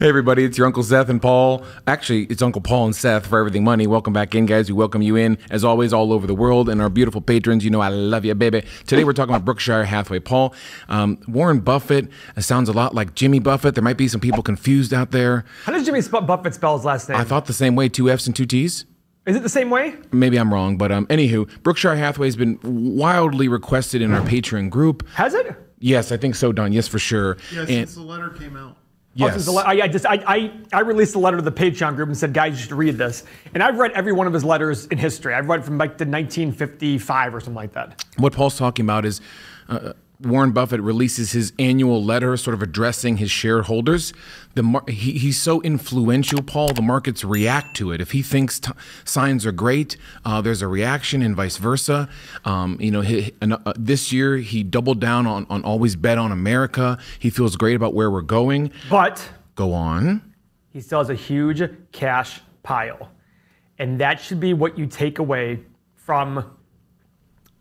Hey everybody, it's your Uncle Seth and Paul. Actually, it's Uncle Paul and Seth for Everything Money. Welcome back in, guys. We welcome you in, as always, all over the world. And our beautiful patrons, you know I love you, baby. Today we're talking about Berkshire Hathaway. Paul, Warren Buffett sounds a lot like Jimmy Buffett. There might be some people confused out there. How does Jimmy Buffett spell his last name? I thought the same way, 2 F's and 2 T's. Is it the same way? Maybe I'm wrong, but anywho, Berkshire Hathaway has been wildly requested in our Patreon group. Has it? Yes, I think so, Don. Yes, for sure. Yeah, since the letter came out. Yes. I released a letter to the Patreon group and said, guys, you should read this. And I've read every one of his letters in history. I've read from like the 1955 or something like that. What Paul's talking about is Warren Buffett releases his annual letter sort of addressing his shareholders. He's so influential, Paul, the markets react to it. If he thinks signs are great, there's a reaction and vice versa. This year he doubled down on always bet on America. He feels great about where we're going. But go on. He still has a huge cash pile. And that should be what you take away from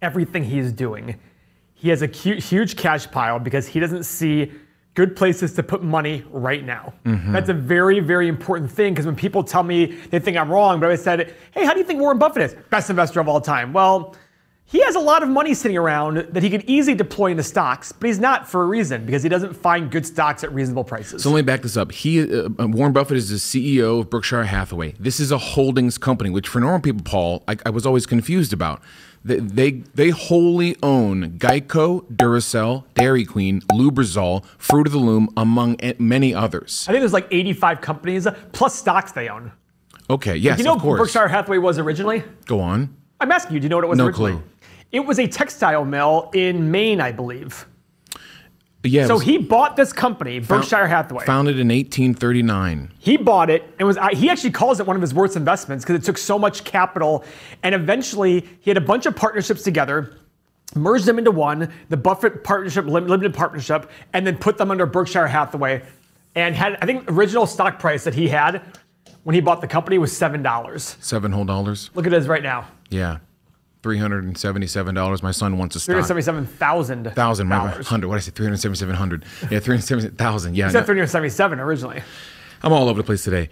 everything he's doing. He has a huge cash pile because he doesn't see good places to put money right now. Mm-hmm. That's a very, very important thing, because when people tell me they think I'm wrong, but I said, hey, how do you think Warren Buffett is? Best investor of all time. Well, he has a lot of money sitting around that he could easily deploy into stocks, but he's not for a reason, because he doesn't find good stocks at reasonable prices. So let me back this up. Warren Buffett is the CEO of Berkshire Hathaway. This is a holdings company, which for normal people, Paul, I was always confused about. They wholly own Geico, Duracell, Dairy Queen, Lubrizol, Fruit of the Loom, among many others. I think there's like 85 companies plus stocks they own. Okay, yes, you know of course. What Berkshire Hathaway was originally? Go on. I'm asking you, do you know what it was originally? No clue. It was a textile mill in Maine, I believe. Yeah, so he bought this company, Berkshire Hathaway. Founded in 1839. He bought it and he actually calls it one of his worst investments because it took so much capital. And eventually he had a bunch of partnerships together, merged them into one, the Buffett partnership, limited partnership, and then put them under Berkshire Hathaway. And had, I think, the original stock price that he had when he bought the company was $7. $7 whole dollars? Look at it right now. Yeah. $377. My son wants a stock. $377,000. $1,000. My 100. What did I say? 377,000. Yeah, 377,000. Yeah. You said 377 originally. I'm all over the place today.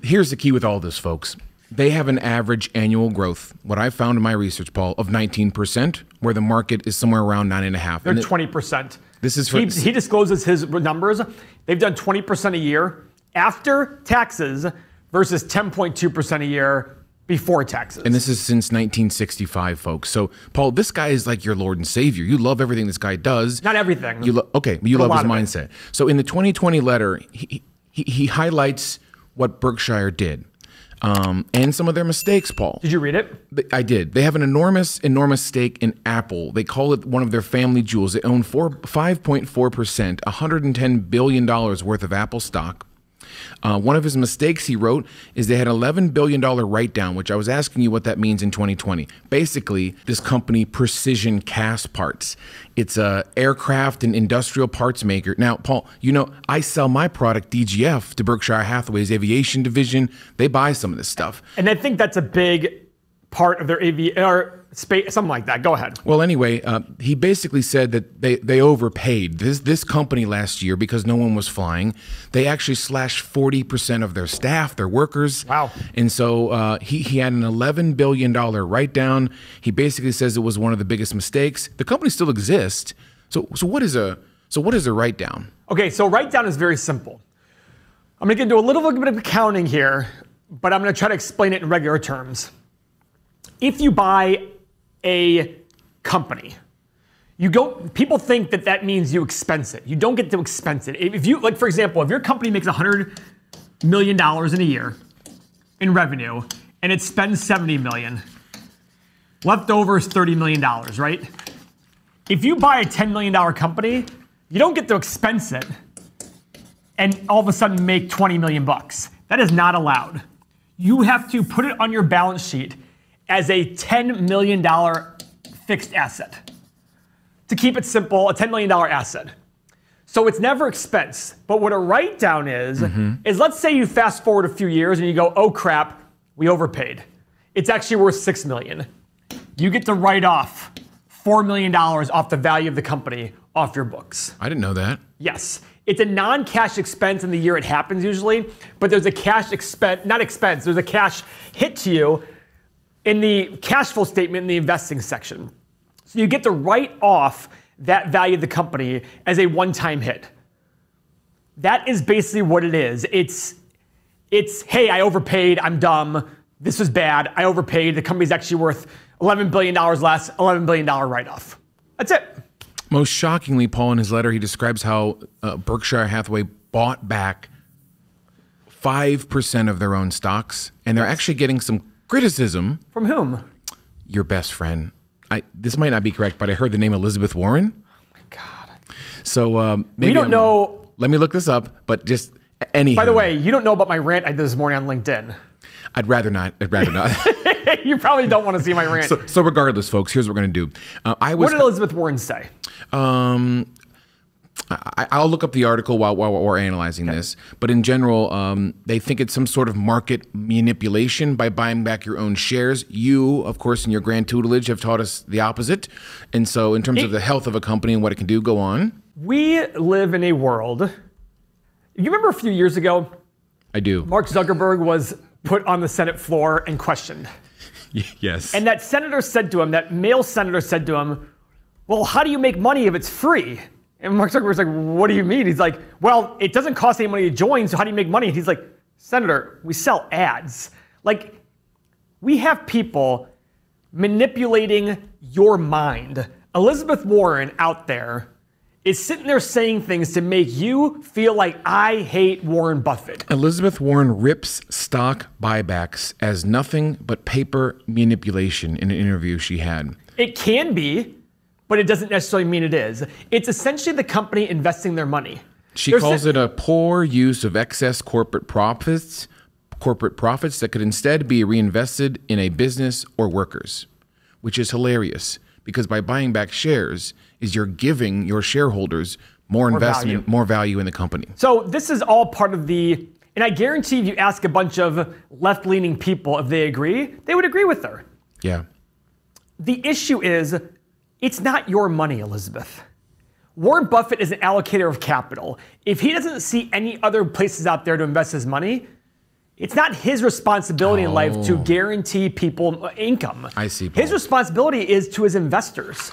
Here's the key with all this, folks. They have an average annual growth, what I found in my research, Paul, of 19%, where the market is somewhere around 9.5%. They're 20%. This is for he discloses his numbers. They've done 20% a year after taxes versus 10.2% a year before taxes. And this is since 1965, folks. So, Paul, this guy is like your Lord and Savior. You love everything this guy does. Not everything. You love his mindset. So in the 2020 letter, he highlights what Berkshire did. And some of their mistakes, Paul. Did you read it? I did. They have an enormous stake in Apple. They call it one of their family jewels. They own 5.4%, $110 billion worth of Apple stock. One of his mistakes, he wrote, is they had an $11 billion write-down, which I was asking you what that means in 2020. Basically, this company, Precision Cast Parts. It's a aircraft and industrial parts maker. Now, Paul, you know, I sell my product, DGF, to Berkshire Hathaway's aviation division. They buy some of this stuff. And I think that's a big part of their space, something like that. Go ahead. Well, anyway, he basically said that they overpaid. This company last year, because no one was flying, they actually slashed 40% of their staff, their workers. Wow. And so he had an $11 billion write-down. He basically says it was one of the biggest mistakes. The company still exists. So what is a write-down? Okay, so write-down is very simple. I'm going to get into a little bit of accounting here, but I'm going to try to explain it in regular terms. If you buy a company, people think that means you expense it. You don't get to expense it. If you, like, for example, if your company makes $100 million in a year in revenue and it spends $70 million, left over is $30 million, right? If you buy a $10 million company, you don't get to expense it and all of a sudden make 20 million bucks. That is not allowed. You have to put it on your balance sheet as a $10 million fixed asset. To keep it simple, a $10 million asset. So it's never expense. But what a write-down is let's say you fast forward a few years and you go, oh crap, we overpaid. It's actually worth $6 million. You get to write off $4 million off the value of the company off your books. I didn't know that. Yes. It's a non-cash expense in the year it happens usually, but there's a cash expense, not expense, there's a cash hit to you in the cash flow statement in the investing section. So you get to write off that value of the company as a one-time hit. That is basically what it is. It's hey, I overpaid, I'm dumb, this was bad, I overpaid, the company's actually worth $11 billion less, $11 billion write-off. That's it. Most shockingly, Paul, in his letter, he describes how Berkshire Hathaway bought back 5% of their own stocks, and they're actually getting some criticism. From whom? Your best friend. This might not be correct, but I heard the name Elizabeth Warren. Oh my God. So maybe we don't know. Let me look this up, but just anything. By the way, you don't know about my rant I did this morning on LinkedIn. I'd rather not. You probably don't want to see my rant. So regardless, folks, here's what we're going to do. What did Elizabeth Warren say? I'll look up the article while we're analyzing this. But in general, they think it's some sort of market manipulation by buying back your own shares. You, of course, in your grand tutelage, have taught us the opposite. And so in terms of the health of a company and what it can do, go on. We live in a world. You remember a few years ago? I do. Mark Zuckerberg was put on the Senate floor and questioned. Yes. And that senator said to him, that male senator said to him, well, how do you make money if it's free? And Mark Zuckerberg's like, what do you mean? He's like, well, it doesn't cost any money to join, so how do you make money? And he's like, Senator, we sell ads. Like, we have people manipulating your mind. Elizabeth Warren out there is sitting there saying things to make you feel like I hate Warren Buffett. Elizabeth Warren rips stock buybacks as nothing but paper manipulation in an interview she had. It can be, but it doesn't necessarily mean it is. It's essentially the company investing their money. She calls it a poor use of excess corporate profits that could instead be reinvested in a business or workers, which is hilarious because by buying back shares is you're giving your shareholders more investment, more value in the company. So this is all part of the, and I guarantee if you ask a bunch of left-leaning people if they agree, they would agree with her. Yeah. The issue is, it's not your money, Elizabeth. Warren Buffett is an allocator of capital. If he doesn't see any other places out there to invest his money, it's not his responsibility in life to guarantee people income. I see, Paul. His responsibility is to his investors.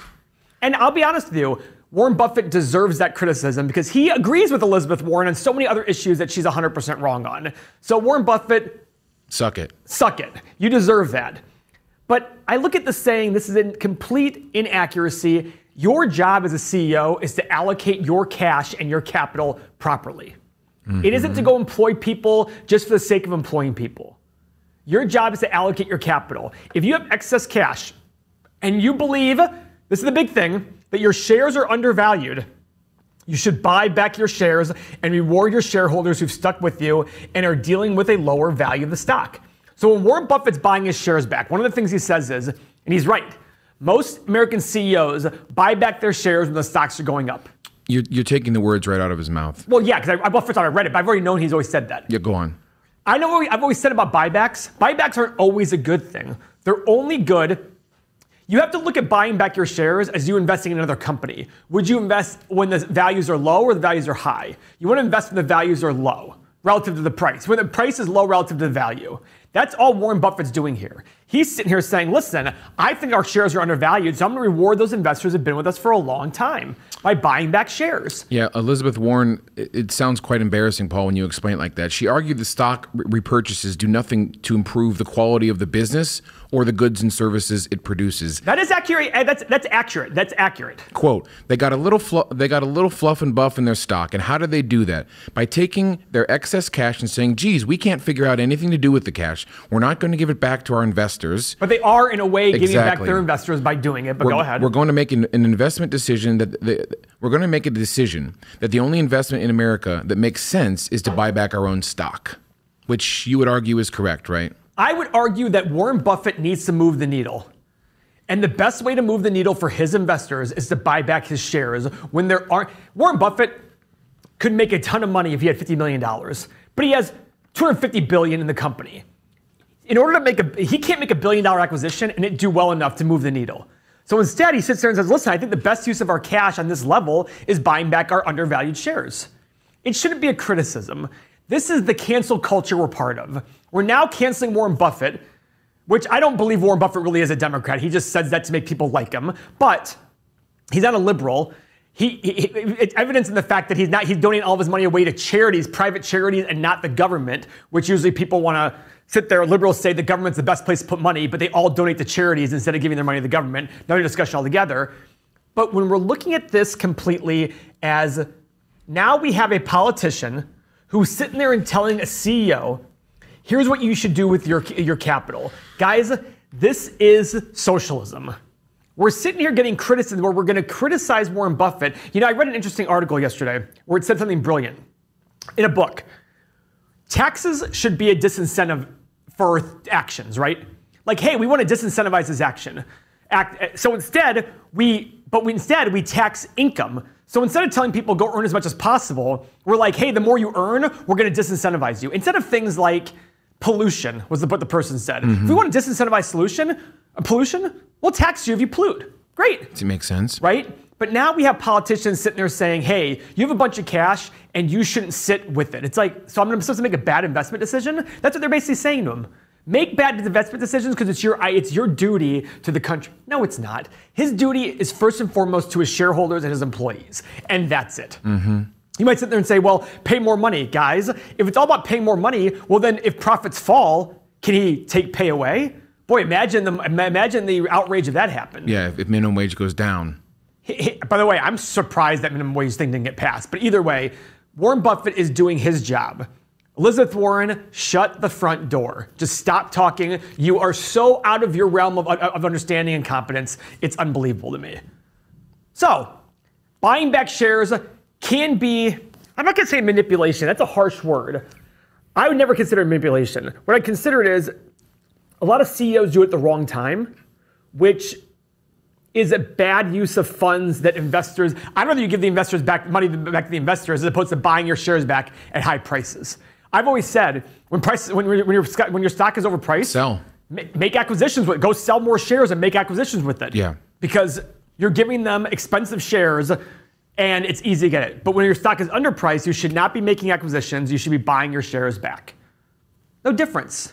And I'll be honest with you, Warren Buffett deserves that criticism because he agrees with Elizabeth Warren on so many other issues that she's 100% wrong on. So Warren Buffett, suck it. Suck it. You deserve that. But I look at this saying, this is a complete inaccuracy. Your job as a CEO is to allocate your cash and your capital properly. Mm-hmm. It isn't to go employ people just for the sake of employing people. Your job is to allocate your capital. If you have excess cash and you believe, this is the big thing, that your shares are undervalued, you should buy back your shares and reward your shareholders who've stuck with you and are dealing with a lower value of the stock. So when Warren Buffett's buying his shares back, one of the things he says is, and he's right, most American CEOs buy back their shares when the stocks are going up. You're taking the words right out of his mouth. Well, yeah, because first I read it, but I've already known he's always said that. Yeah, go on. I know what I've always said about buybacks. Buybacks aren't always a good thing. They're only good. You have to look at buying back your shares as you investing in another company. Would you invest when the values are low or the values are high? You want to invest when the values are low relative to the price. When the price is low relative to the value. That's all Warren Buffett's doing here. He's sitting here saying, listen, I think our shares are undervalued, so I'm going to reward those investors who have been with us for a long time by buying back shares. Yeah, Elizabeth Warren, it sounds quite embarrassing, Paul, when you explain it like that. She argued the stock repurchases do nothing to improve the quality of the business or the goods and services it produces. That is accurate. That's accurate. That's accurate. Quote, they got a little fluff and buff in their stock. And how did they do that? By taking their excess cash and saying, geez, we can't figure out anything to do with the cash. We're not going to give it back to our investors. But they are, in a way, giving back their investors by doing it. But go ahead. We're going to make an investment decision we're going to make a decision that the only investment in America that makes sense is to buy back our own stock, which you would argue is correct, right? I would argue that Warren Buffett needs to move the needle. And the best way to move the needle for his investors is to buy back his shares when there aren't. Warren Buffett could make a ton of money if he had $50 million, but he has $250 billion in the company. In order to he can't make $1 billion acquisition and it do well enough to move the needle. So instead, he sits there and says, listen, I think the best use of our cash on this level is buying back our undervalued shares. it shouldn't be a criticism. This is the cancel culture we're part of. We're now canceling Warren Buffett, which I don't believe Warren Buffett really is a Democrat. He just says that to make people like him. But he's not a liberal. It's evidence in the fact that he's donating all of his money away to charities, private charities, and not the government, which usually people want to sit there. Liberals say the government's the best place to put money, but they all donate to charities instead of giving their money to the government. Another discussion altogether. But when we're looking at this completely as now we have a politician who's sitting there and telling a CEO, here's what you should do with your capital. Guys, this is socialism. We're sitting here getting criticism where we're going to criticize Warren Buffett. You know, I read an interesting article yesterday where it said something brilliant in a book. Taxes should be a disincentive for actions, right? Like, hey, we want to disincentivize this action. So instead, we tax income. So instead of telling people go earn as much as possible, we're like, hey, the more you earn, we're going to disincentivize you. Instead of things like pollution, was what the person said. If we want to disincentivize pollution, we'll tax you if you pollute. Great. Does it make sense? Right? But now we have politicians sitting there saying, hey, you have a bunch of cash and you shouldn't sit with it. It's like, so I'm supposed to make a bad investment decision? That's what they're basically saying to him. Make bad investment decisions because it's your duty to the country. No, it's not. His duty is first and foremost to his shareholders and his employees. And that's it. You might sit there and say, well, pay more money. Guys, if it's all about paying more money, well then if profits fall, can he take pay away? Boy, imagine the outrage if that happened. Yeah, if minimum wage goes down. By the way, I'm surprised that minimum wage thing didn't get passed. But either way, Warren Buffett is doing his job. Elizabeth Warren, shut the front door. Just stop talking. You are so out of your realm of understanding and competence. It's unbelievable to me. So, buying back shares can be, I'm not going to say manipulation. That's a harsh word. I would never consider it manipulation. What I consider it is a lot of CEOs do it at the wrong time, which is a bad use of funds that investors, I'd rather you give the investors money back to the investors as opposed to buying your shares back at high prices. I've always said, when your stock is overpriced, sell. Make acquisitions with it. Go sell more shares and make acquisitions with it. Yeah. Because you're giving them expensive shares and it's easy to get it. But when your stock is underpriced, you should not be making acquisitions. You should be buying your shares back. No difference.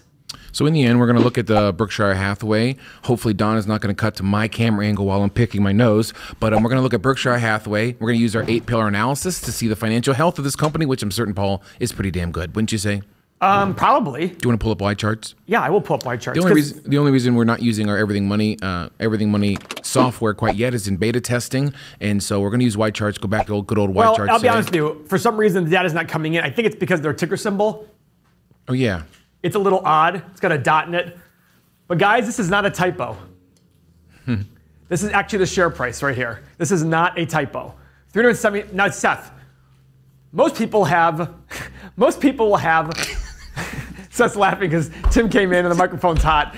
So in the end, we're going to look at the Berkshire Hathaway. Hopefully Don is not going to cut to my camera angle while I'm picking my nose. But we're going to look at Berkshire Hathaway. We're going to use our 8-pillar analysis to see the financial health of this company, which I'm certain, Paul, is pretty damn good. Wouldn't you say? Probably. Do you want to pull up Y charts? Yeah, I will pull up Y charts. The only reason we're not using our Everything Money software quite yet is in beta testing. And so we're going to use Y charts, go back to good old Y charts. Well, I'll be honest with you. For some reason, the data's not coming in. I think it's because their ticker symbol. Oh, yeah. It's a little odd. It's got a dot in it. But guys, this is not a typo. This is actually the share price right here. This is not a typo. 370. Now, Seth, most people will have. Seth's laughing because Tim came in and the microphone's hot.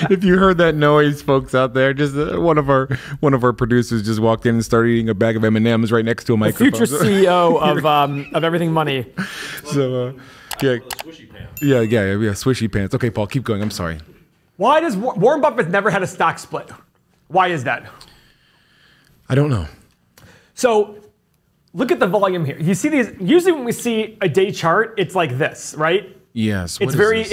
If you heard that noise, folks out there, just one of our producers just walked in and started eating a bag of M&Ms right next to a microphone. The future CEO of Everything Money. So, yeah, swishy pants. Okay, Paul, keep going. I'm sorry. Why does Warren Buffett never had a stock split? Why is that? I don't know. So, look at the volume here. You see these, usually when we see a day chart, it's like this, right? Yes. It's very,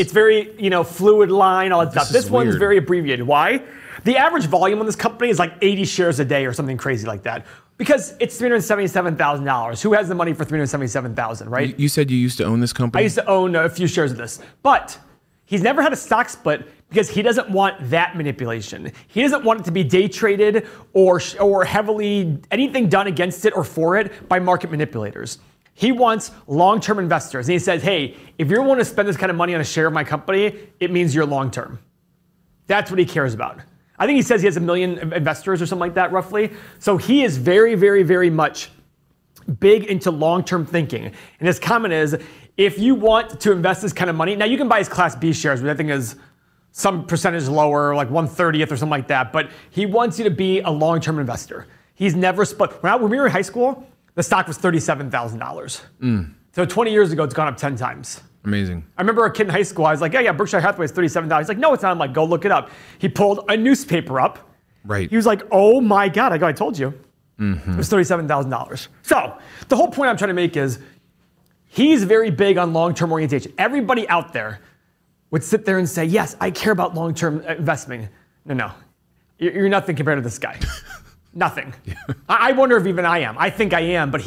fluid line, all that stuff. This one's very abbreviated. Why? The average volume on this company is like 80 shares a day or something crazy like that. Because it's $377,000. Who has the money for $377,000, right? You said you used to own this company? I used to own a few shares of this. But he's never had a stock split because he doesn't want that manipulation. He doesn't want it to be day traded or heavily anything done against it or for it by market manipulators. He wants long-term investors. And he says, hey, if you're willing to spend this kind of money on a share of my company, it means you're long-term. That's what he cares about. I think he says he has 1 million investors or something like that, roughly. So he is very, very, very much big into long-term thinking. And his comment is, if you want to invest this kind of money, now you can buy his Class B shares, which I think is some percentage lower, like 1/30th or something like that. But he wants you to be a long-term investor. He's never split. When we were in high school, the stock was $37,000. So 20 years ago, it's gone up 10 times. Amazing. I remember a kid in high school, I was like, yeah, Berkshire Hathaway is $37. He's like, no, it's not. I'm like, go look it up. He pulled a newspaper up. Right. He was like, oh my God. I go, I told you. It was $37,000. So the whole point I'm trying to make is he's very big on long-term orientation. Everybody out there would sit there and say, yes, I care about long-term investing. No. You're nothing compared to this guy. Nothing. I wonder if even I am. I think I am, but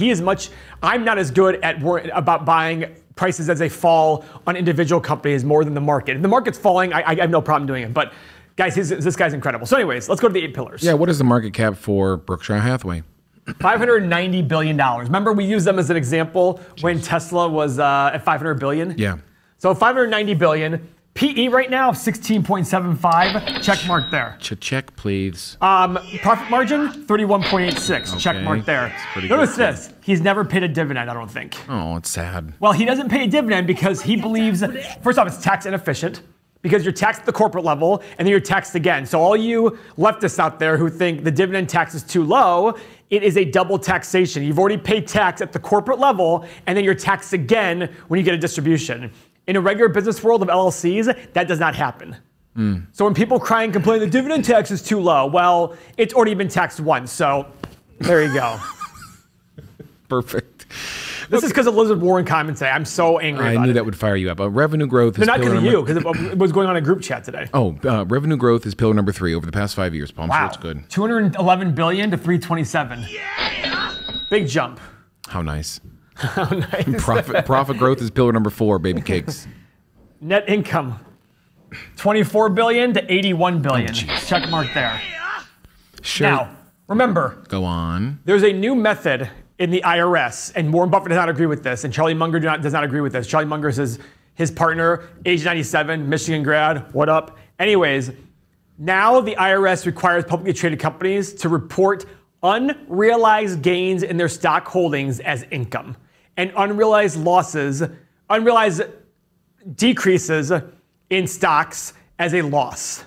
I'm not as good at about buying prices as they fall on individual companies more than the market. If the market's falling, I have no problem doing it. But guys, this guy's incredible. So anyways, let's go to the 8 pillars. Yeah, what is the market cap for Berkshire Hathaway? $590 billion. Remember we used them as an example when Tesla was at $500 billion? Yeah. So $590 billion. PE right now, 16.75. Check mark there. Check, please. Profit margin, 31.86. Check mark there. Notice this. He's never paid a dividend, I don't think. Oh, it's sad. Well, he doesn't pay a dividend because he believes, first off, it's tax inefficient because you're taxed at the corporate level and then you're taxed again. So all you leftists out there who think the dividend tax is too low, it is a double taxation. You've already paid tax at the corporate level and then you're taxed again when you get a distribution. In a regular business world of LLCs, that does not happen. So when people cry and complain the dividend tax is too low, well, it's already been taxed once, so there you go. Perfect. This is because of Elizabeth Warren comments today. I'm so angry about it. I knew that would fire you up. Revenue growth is not because of you, because it was going on in a group chat today. Oh, revenue growth is pillar number 3 over the past 5 years, Paul. I'm sure it's good. 211 billion to 327. Yeah! Big jump. How nice. How nice. Profit growth is pillar number 4, baby cakes. Net income, 24 billion to 81 billion. Check mark there. Sure. Now, remember. Go on. There's a new method in the IRS, and Warren Buffett does not agree with this, and Charlie Munger does not agree with this. Charlie Munger is his partner, age 97, Michigan grad, what up? Anyways, now the IRS requires publicly traded companies to report unrealized gains in their stock holdings as income, and unrealized decreases in stocks as a loss.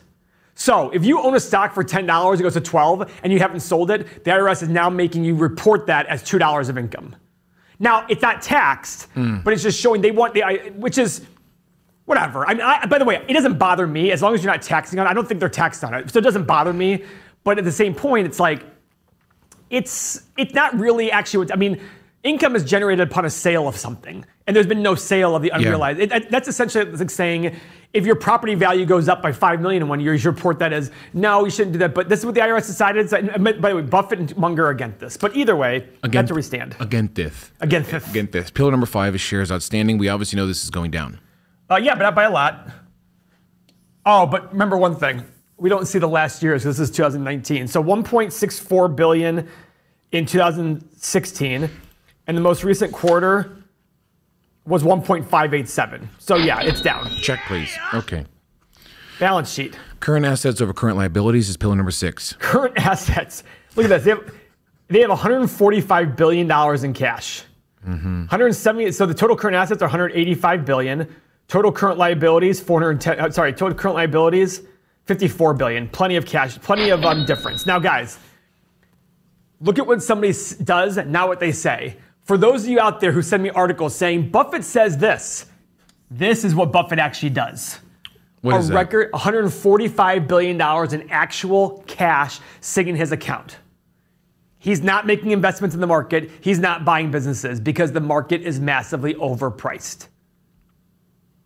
So if you own a stock for $10, it goes to $12, and you haven't sold it, the IRS is now making you report that as $2 of income. Now, it's not taxed, but it's just showing which is whatever. I mean, by the way, it doesn't bother me as long as you're not taxing on it. I don't think they're taxed on it, so it doesn't bother me. But at the same point, it's like, it's not really actually, income is generated upon a sale of something, and there's been no sale of the unrealized. Yeah. That's essentially like saying if your property value goes up by $5 million in 1 year, you should report that as, no, you shouldn't do that. But this is what the IRS decided. By the way, Buffett and Munger are against this. But either way, that's where we stand. Against this. Against this. Pillar number 5 is shares outstanding. We obviously know this is going down. Yeah, but not by a lot. Oh, but remember one thing. We don't see the last years because this is 2019. So 1.64 billion in 2016. And the most recent quarter was 1.587. So yeah, it's down. Check, please. Okay. Balance sheet. Current assets over current liabilities is pillar number 6. Current assets. Look at this. They have $145 billion in cash. 170. So the total current assets are 185 billion. Total current liabilities 410. Total current liabilities 54 billion. Plenty of cash. Plenty of difference. Now, guys, look at what somebody does, not what they say. For those of you out there who send me articles saying, Buffett says this is what Buffett actually does. What is that? A record $145 billion in actual cash sitting in his account. He's not making investments in the market. He's not buying businesses because the market is massively overpriced.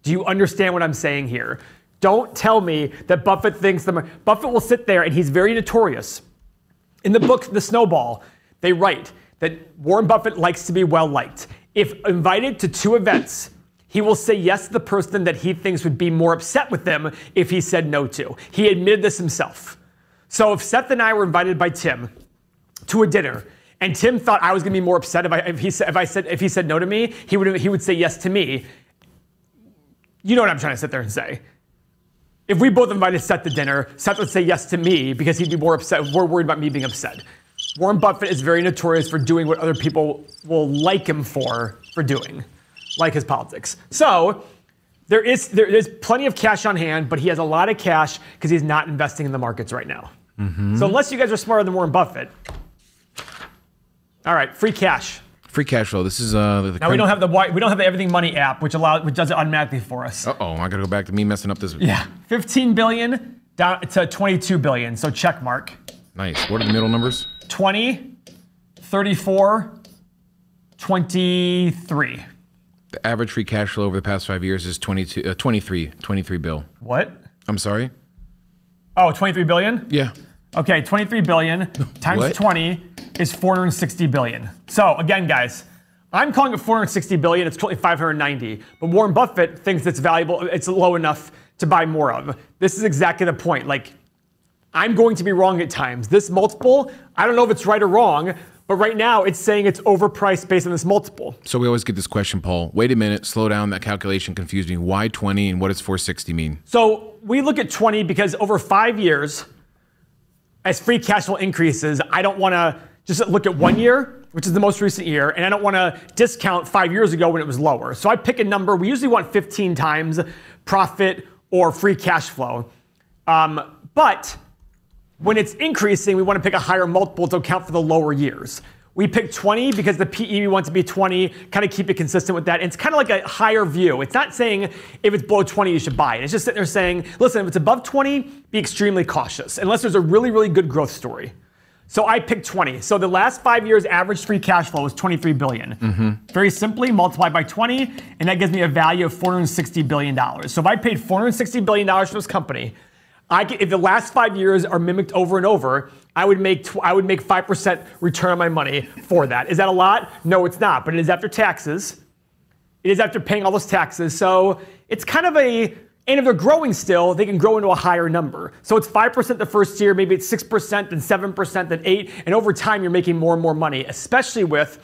Do you understand what I'm saying here? Don't tell me that Buffett thinks Buffett will sit there, and he's very notorious. In the book, The Snowball, they write that Warren Buffett likes to be well-liked. If invited to 2 events, he will say yes to the person that he thinks would be more upset with them if he said no to. He admitted this himself. So if Seth and I were invited by Tim to a dinner, and Tim thought I was going to be more upset if he said no to me, he would say yes to me. You know what I'm trying to sit there and say. If we both invited Seth to dinner, Seth would say yes to me because he'd be more worried about me being upset. Warren Buffett is very notorious for doing what other people will like him for doing, like his politics. So there is plenty of cash on hand, but he has a lot of cash because he's not investing in the markets right now. So unless you guys are smarter than Warren Buffett, all right, free cash. Free cash flow. This is now we don't have the Everything Money app, which does it automatically for us. I gotta go back to me messing up this. Yeah, 15 billion down to 22 billion. So check mark. Nice. What are the middle numbers? 20, 34, 23. The average free cash flow over the past 5 years is 23 bill. What? I'm sorry? Oh, 23 billion? Yeah. Okay, 23 billion times What? 20 is 460 billion. So again, guys, I'm calling it 460 billion. It's totally 590. But Warren Buffett thinks it's valuable. It's low enough to buy more of. This is exactly the point. Like, I'm going to be wrong at times. This multiple, I don't know if it's right or wrong, but right now it's saying it's overpriced based on this multiple. So we always get this question, Paul. Wait a minute, slow down. That calculation confused me. Why 20 and what does 460 mean? So we look at 20 because over 5 years, as free cash flow increases, I don't want to just look at 1 year, which is the most recent year, and I don't want to discount 5 years ago when it was lower. So I pick a number. We usually want 15 times profit or free cash flow. But when it's increasing, we want to pick a higher multiple to account for the lower years. We pick 20 because the PE we want to be 20, kind of keep it consistent with that. And it's kind of like a higher view. It's not saying if it's below 20, you should buy it. It's just sitting there saying, listen, if it's above 20, be extremely cautious, unless there's a really, really good growth story. So I picked 20. So the last 5 years average free cash flow was 23 billion. Very simply, multiply by 20, and that gives me a value of $460 billion. So if I paid $460 billion for this company, if the last 5 years are mimicked over and over, I would make 5% return on my money for that. Is that a lot? No, it's not. But it is after taxes. It is after paying all those taxes. So it's kind of and if they're growing still, they can grow into a higher number. So it's 5% the first year, maybe it's 6%, then 7%, then 8%. And over time, you're making more and more money, especially with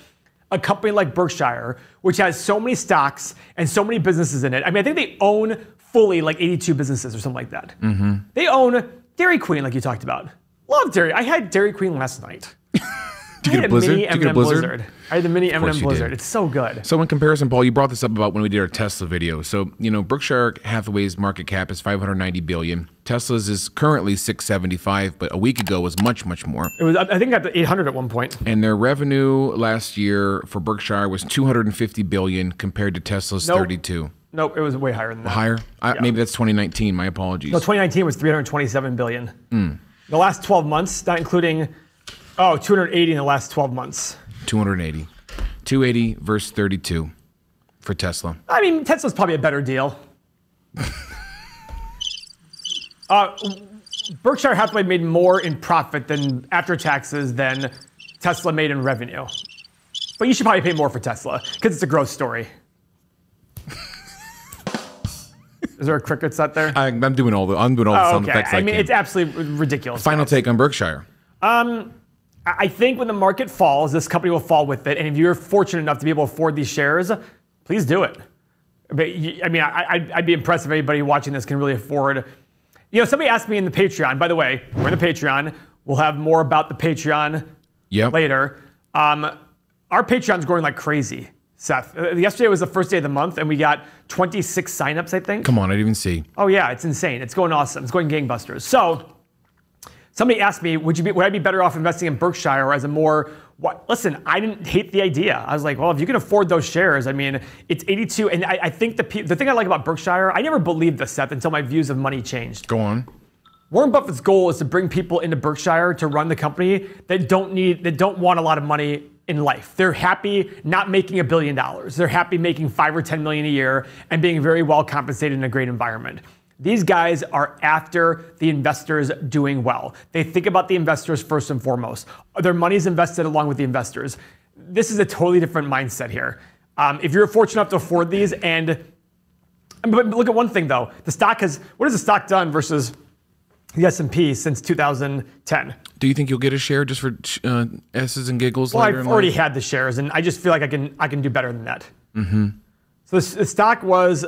a company like Berkshire, which has so many stocks and so many businesses in it. I mean, I think they own fully like 82 businesses or something like that. They own Dairy Queen, like you talked about. Love Dairy. I had Dairy Queen last night. Did you get a Blizzard? Mini M&M Blizzard. I had the mini M&M Blizzard. did. It's so good. So in comparison, Paul, you brought this up about when we did our Tesla video. So, Berkshire Hathaway's market cap is 590 billion. Tesla's is currently 675, but a week ago was much, much more. It was, I think, got to 800 at one point. And their revenue last year for Berkshire was 250 billion compared to Tesla's 32. Nope, it was way higher than that. Higher? Maybe that's 2019. My apologies. No, 2019 was 327 billion. The last 12 months, not including, 280 in the last 12 months. 280. 280 versus 32 for Tesla. I mean, Tesla's probably a better deal. Berkshire Hathaway made more in profit than after taxes than Tesla made in revenue. But you should probably pay more for Tesla because it's a growth story. Is there a crickets out there? I'm doing all the sound effects. I mean, it's absolutely ridiculous. Final take on Berkshire. I think when the market falls, this company will fall with it. And if you're fortunate enough to be able to afford these shares, please do it. But, I mean, I'd be impressed if anybody watching this can really afford. Somebody asked me in the Patreon. By the way, we're in the Patreon. We'll have more about the Patreon later. Our Patreon's growing like crazy, Seth. Yesterday was the first day of the month, and we got 26 signups, I think. Come on, I didn't even see. Oh, yeah, it's insane. It's going awesome. It's going gangbusters. So somebody asked me, would I be better off investing in Berkshire as a more, listen, I didn't hate the idea. I was like, well, if you can afford those shares, I mean, it's 82. And I think the thing I like about Berkshire, I never believed this, Seth, until my views of money changed. Go on. Warren Buffett's goal is to bring people into Berkshire to run the company that don't want a lot of money in life. They're happy not making $1 billion. They're happy making $5 or $10 million a year and being very well compensated in a great environment. These guys are after the investors doing well. They think about the investors first and foremost. Their money is invested along with the investors. This is a totally different mindset here. If you're fortunate enough to afford these, but look at one thing though. What has the stock done versus the S&P since 2010? Do you think you'll get a share just for S's and giggles? Well, I've already had the shares, and I just feel like I can do better than that. So the stock was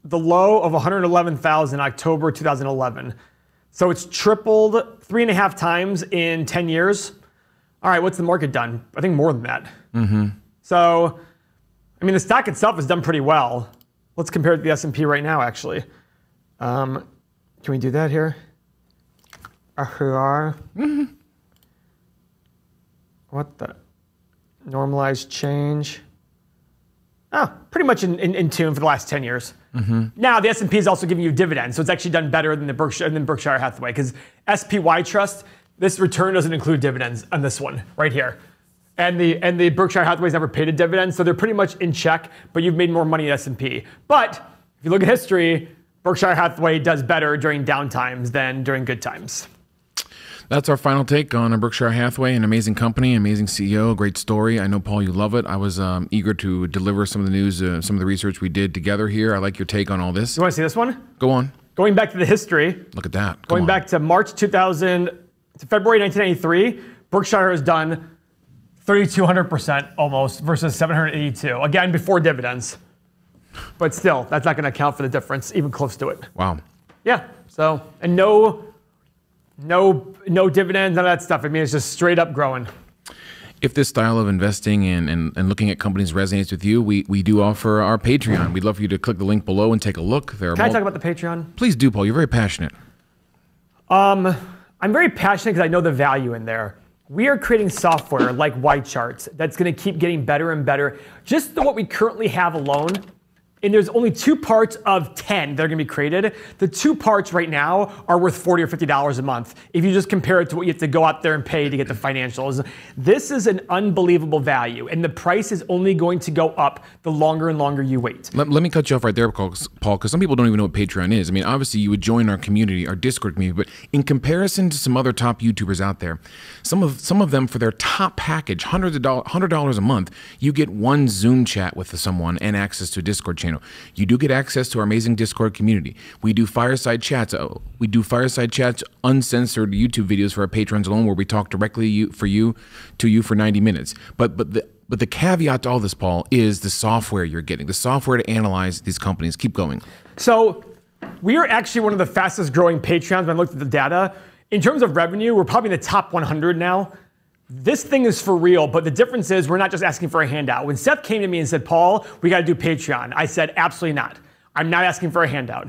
the low of 111,000 October 2011. So it's tripled 3.5 times in 10 years. All right, what's the market done? I think more than that. So, I mean, the stock itself has done pretty well. Let's compare it to the S&P right now, actually. Can we do that here? What the? Normalized change. Pretty much in tune for the last 10 years. Now, the S&P is also giving you dividends, so it's actually done better than Berkshire Hathaway, because SPY Trust, This return doesn't include dividends on this one right here. And the Berkshire Hathaway's never paid a dividend, so they're pretty much in check, but you've made more money in S&P. But if you look at history, Berkshire Hathaway does better during down times than during good times. That's our final take on Berkshire Hathaway, an amazing company, amazing CEO, great story. I know, Paul, you love it. I was eager to deliver some of the news, some of the research we did together here. I like your take on all this. You want to see this one? Go on. Going back to the history. Look at that. Going back to March 2000 to February 1993, Berkshire has done 3,200% almost versus 782. Again, before dividends. But still, that's not going to account for the difference, even close to it. Wow. Yeah. So, and no dividends, none of that stuff. I mean, it's just straight up growing. If this style of investing and looking at companies resonates with you, we do offer our Patreon. We'd love for you to click the link below and take a look. Can I talk about the Patreon? Please do, Paul. You're very passionate. I'm very passionate because I know the value in there. We are creating software like white charts that's going to keep getting better and better. Just what we currently have alone, and there's only 2 parts of 10 that are going to be created. The 2 parts right now are worth $40 or $50 a month. If you just compare it to what you have to go out there and pay to get the financials, this is an unbelievable value, and the price is only going to go up the longer and longer you wait. Let me cut you off right there, Paul, because some people don't even know what Patreon is. I mean, obviously you would join our community, our Discord community, but in comparison to some other top YouTubers out there, some of them for their top package, $100 a month, you get 1 Zoom chat with someone and access to a Discord channel. You do get access to our amazing Discord community. We do fireside chats. Uncensored YouTube videos for our patrons alone, where we talk directly to you for 90 minutes. But the caveat to all this, Paul, is the software you're getting, the software to analyze these companies. Keep going. So we are actually one of the fastest growing Patreons when I looked at the data. In terms of revenue, we're probably in the top 100 now. This thing is for real, but the difference is we're not just asking for a handout. When Seth came to me and said, Paul, we got to do Patreon, I said, absolutely not. I'm not asking for a handout.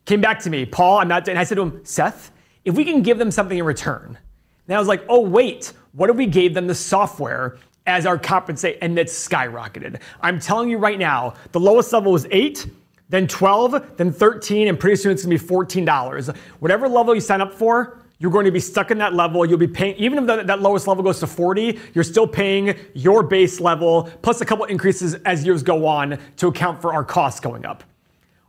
Came back to me, Paul, I'm not, and I said to him, Seth, if we can give them something in return. And I was like, oh, wait, what if we gave them the software as our compensate? And it's skyrocketed. I'm telling you right now, the lowest level was 8, then 12, then 13, and pretty soon it's going to be $14. Whatever level you sign up for, you're going to be stuck in that level. You'll be paying, even if that lowest level goes to 40, you're still paying your base level, plus a couple increases as years go on to account for our costs going up.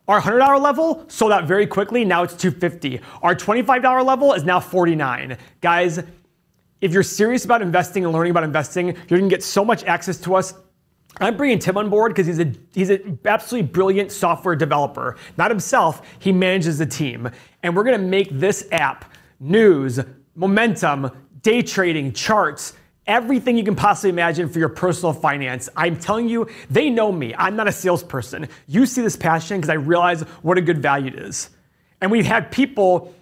Our $100 level sold out very quickly. Now it's $250. Our $25 level is now $49. Guys, if you're serious about investing and learning about investing, you're going to get so much access to us. I'm bringing Tim on board because he's an absolutely brilliant software developer. Not himself, he manages the team. And we're going to make this app news, momentum, day trading, charts, everything you can possibly imagine for your personal finance. I'm telling you, they know me. I'm not a salesperson. You see this passion because I realize what a good value it is. And we've had people,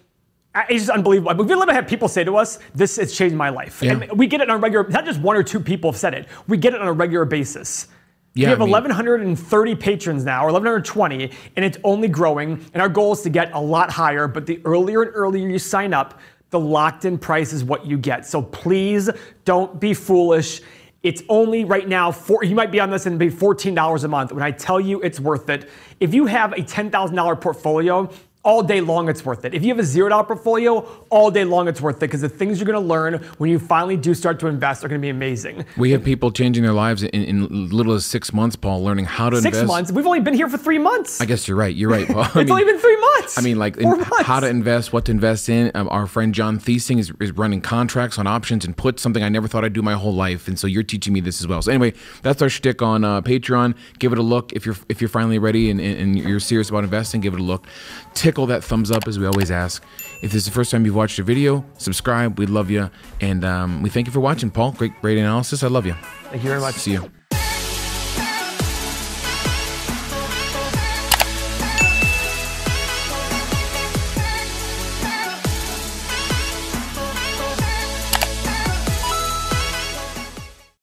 it's just unbelievable. We've literally had people say to us, this has changed my life. Yeah. And we get it on a regular, not just 1 or 2 people have said it. We get it on a regular basis. Yeah, we have 1,130 patrons now, or 1,120, and it's only growing. And our goal is to get a lot higher, but the earlier and earlier you sign up, the locked-in price is what you get. So please don't be foolish. It's only right now, you might be on this and be $14 a month. When I tell you it's worth it, if you have a $10,000 portfolio, all day long it's worth it. If you have a $0 portfolio, all day long it's worth it, because the things you're going to learn when you finally do start to invest are going to be amazing. We have people changing their lives in little as 6 months, Paul, learning how to invest. 6 months? We've only been here for 3 months. I guess you're right, Paul. It's only been 3 months. I mean, like how to invest, what to invest in. Our friend John Thiesing is running contracts on options and puts, something I never thought I'd do my whole life. And so you're teaching me this as well. So anyway, that's our shtick on Patreon. Give it a look. If you're finally ready and you're serious about investing, give it a look. Tickle that thumbs up, as we always ask. If this is the first time you've watched a video, subscribe. We love you. And we thank you for watching, Paul. Great analysis. I love you. Thank you very much. See you.